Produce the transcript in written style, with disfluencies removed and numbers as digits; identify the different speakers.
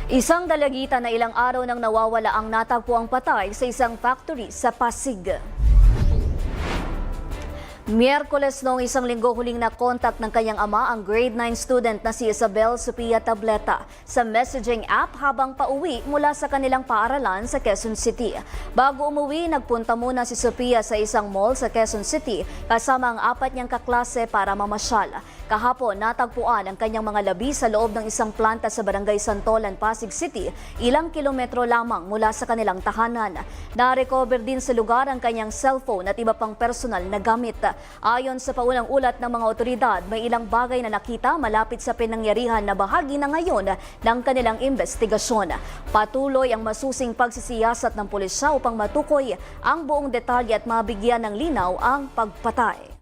Speaker 1: Isang dalagita na ilang araw nang nawawala ang natagpuang patay sa isang factory sa Pasig. Miyerkules noong isang linggo huling na kontak ng kanyang ama ang grade 9 student na si Isabel Sophia Tableta sa messaging app habang pauwi mula sa kanilang paaralan sa Quezon City. Bago umuwi, nagpunta muna si Sophia sa isang mall sa Quezon City kasama ang 4 niyang kaklase para mamasyal. Kahapon, natagpuan ang kanyang mga labi sa loob ng isang planta sa Barangay Santolan, Pasig City, ilang kilometro lamang mula sa kanilang tahanan. Na-recover din sa lugar ang kanyang cellphone at iba pang personal na gamit. Ayon sa paunang ulat ng mga otoridad, may ilang bagay na nakita malapit sa pinangyarihan na bahagi na ngayon ng kanilang investigasyon. Patuloy ang masusing pagsisiyasat ng pulisya upang matukoy ang buong detalye at mabigyan ng linaw ang pagpatay.